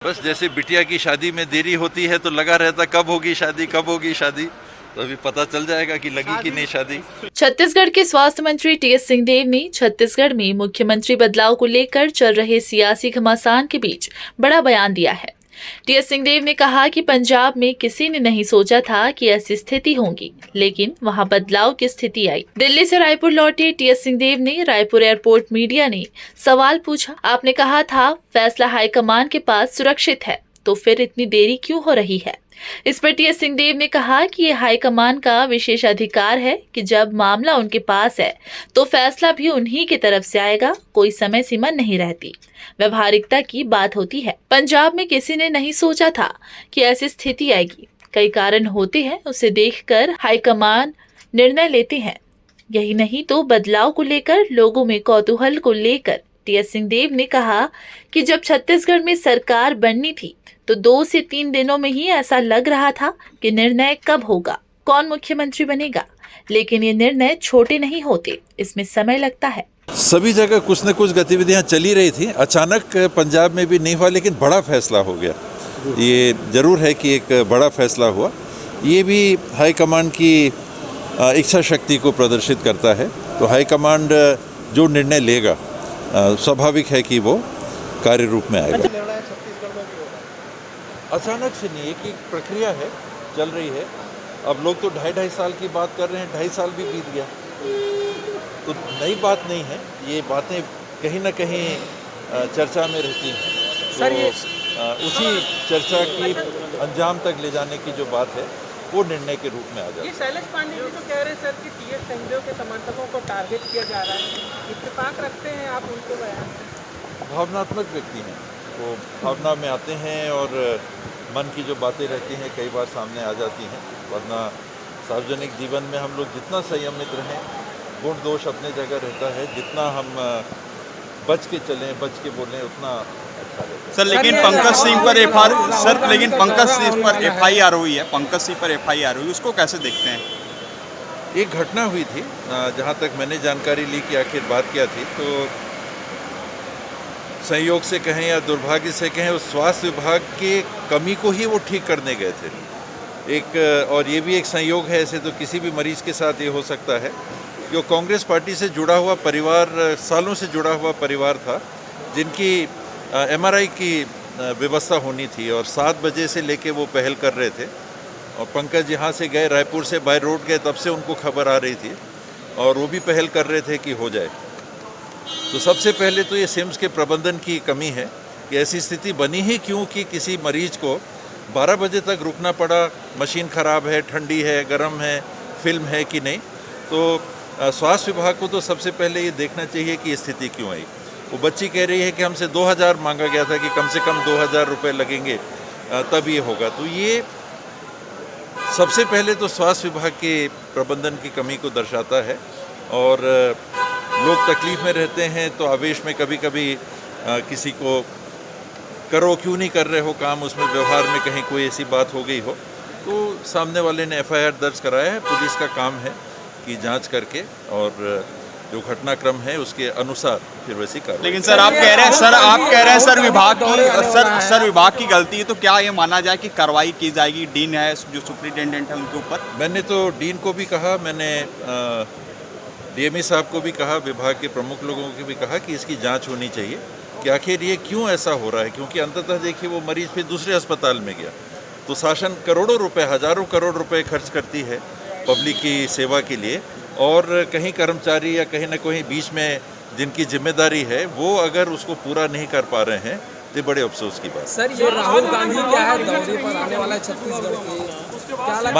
बस जैसे बिटिया की शादी में देरी होती है तो लगा रहता कब होगी शादी कब होगी शादी, तो अभी पता चल जाएगा कि लगी कि नहीं शादी। छत्तीसगढ़ के स्वास्थ्य मंत्री टीएस सिंहदेव ने छत्तीसगढ़ में मुख्यमंत्री बदलाव को लेकर चल रहे सियासी घमासान के बीच बड़ा बयान दिया है। टीएस सिंहदेव ने कहा कि पंजाब में किसी ने नहीं सोचा था कि ऐसी स्थिति होगी, लेकिन वहां बदलाव की स्थिति आई। दिल्ली से रायपुर लौटे टीएस सिंहदेव ने रायपुर एयरपोर्ट मीडिया ने सवाल पूछा, आपने कहा था फैसला हाईकमान के पास सुरक्षित है, तो फिर इतनी देरी क्यों हो रही है? इस पर टीएस सिंहदेव ने कहा कि ये हाईकमान का विशेष अधिकार है कि जब मामला उनके पास है तो फैसला भी उन्हीं की तरफ से आएगा, कोई समय सीमा नहीं रहती, व्यवहारिकता की बात होती है। पंजाब में किसी ने नहीं सोचा था कि ऐसी स्थिति आएगी, कई कारण होते हैं, उसे देखकर हाईकमान निर्णय लेते हैं। यही नहीं तो बदलाव को लेकर लोगों में कौतूहल को लेकर टीएस सिंहदेव ने कहा कि जब छत्तीसगढ़ में सरकार बननी थी तो 2 से 3 दिनों में ही ऐसा लग रहा था कि निर्णय कब होगा, कौन मुख्यमंत्री बनेगा, लेकिन ये निर्णय छोटे नहीं होते, इसमें समय लगता है। सभी जगह कुछ न कुछ गतिविधियां चली रही थी, अचानक पंजाब में भी नहीं हुआ, लेकिन बड़ा फैसला हो गया। ये जरूर है कि एक बड़ा फैसला हुआ, ये भी हाईकमांड की इच्छा शक्ति को प्रदर्शित करता है। तो हाईकमांड जो निर्णय लेगा स्वाभाविक है कि वो कार्य रूप में आएगा। अचानक से नहीं, एक प्रक्रिया है, चल रही है। अब लोग तो 2.5 साल की बात कर रहे हैं, 2.5 साल भी बीत गया, तो नई बात नहीं है। ये बातें कहीं ना कहीं चर्चा में रहती हैं। सर ये उसी चर्चा की अंजाम तक ले जाने की जो बात है वो निर्णय के रूप में आ जाए। ये शैलेश पांडे जी तो कह रहे हैं सर कि टीएस सिंहदेव के समर्थकों को टारगेट किया जा रहा है, इत्तेफाक रखते हैं आप उनके बयान? भावनात्मक व्यक्ति हैं, वो भावना में आते हैं और मन की जो बातें रहती हैं कई बार सामने आ जाती हैं। वरना सार्वजनिक जीवन में हम लोग जितना संयमित रहें, गुण दोष अपने जगह रहता है, जितना हम बच के चलें, बच के बोलें, उतना अच्छा रहता है। सर लेकिन पंकज सिंह पर एफआईआर हुई है, पंकज सिंह पर एफआईआर हुई, उसको कैसे देखते हैं? एक घटना हुई थी, जहाँ तक मैंने जानकारी ली कि आखिर बात क्या थी, तो संयोग से कहें या दुर्भाग्य से कहें, उस स्वास्थ्य विभाग की कमी को ही वो ठीक करने गए थे। और ये भी एक संयोग है, ऐसे तो किसी भी मरीज के साथ ये हो सकता है। जो कांग्रेस पार्टी से जुड़ा हुआ परिवार, सालों से जुड़ा हुआ परिवार था, जिनकी एमआरआई की व्यवस्था होनी थी और 7 बजे से लेके वो पहल कर रहे थे। और पंकज यहाँ से गए, रायपुर से बाय रोड गए, तब से उनको खबर आ रही थी और वो भी पहल कर रहे थे कि हो जाए। तो सबसे पहले तो ये सिम्स के प्रबंधन की कमी है कि ऐसी स्थिति बनी ही क्यों कि किसी मरीज को 12 बजे तक रुकना पड़ा। मशीन ख़राब है, ठंडी है, गर्म है, फिल्म है कि नहीं। तो स्वास्थ्य विभाग को तो सबसे पहले ये देखना चाहिए कि स्थिति क्यों आई। वो बच्ची कह रही है कि हमसे 2000 मांगा गया था कि कम से कम 2000 रुपये लगेंगे तब ये होगा। तो ये सबसे पहले तो स्वास्थ्य विभाग के प्रबंधन की कमी को दर्शाता है। और लोग तकलीफ़ में रहते हैं तो आवेश में कभी कभी किसी को करो क्यों नहीं कर रहे हो काम, उसमें व्यवहार में कहीं कोई ऐसी बात हो गई हो तो सामने वाले ने एफआईआर दर्ज कराया है। पुलिस का काम है कि जांच करके और जो घटनाक्रम है उसके अनुसार फिर वैसी कार्रवाई। लेकिन सर आप कह रहे हैं सर विभाग की गलती है, तो क्या ये माना जाए कि कार्रवाई की जाएगी? डीन है जो सुप्रिटेंडेंट है उनके ऊपर। मैंने तो डीन को भी कहा, मैंने डीएमई साहब को भी कहा, विभाग के प्रमुख लोगों को भी कहा कि इसकी जांच होनी चाहिए कि आखिर ये क्यों ऐसा हो रहा है। क्योंकि अंततः देखिए वो मरीज फिर दूसरे अस्पताल में गया, तो शासन करोड़ों रुपए, हजारों करोड़ रुपए खर्च करती है पब्लिक की सेवा के लिए, और कहीं कर्मचारी या कहीं ना कहीं बीच में जिनकी जिम्मेदारी है वो अगर उसको पूरा नहीं कर पा रहे हैं तो बड़े अफसोस की बात। सर ये राहुल गांधी क्या है दौरे पर आने वाला है छत्तीसगढ़ के, क्या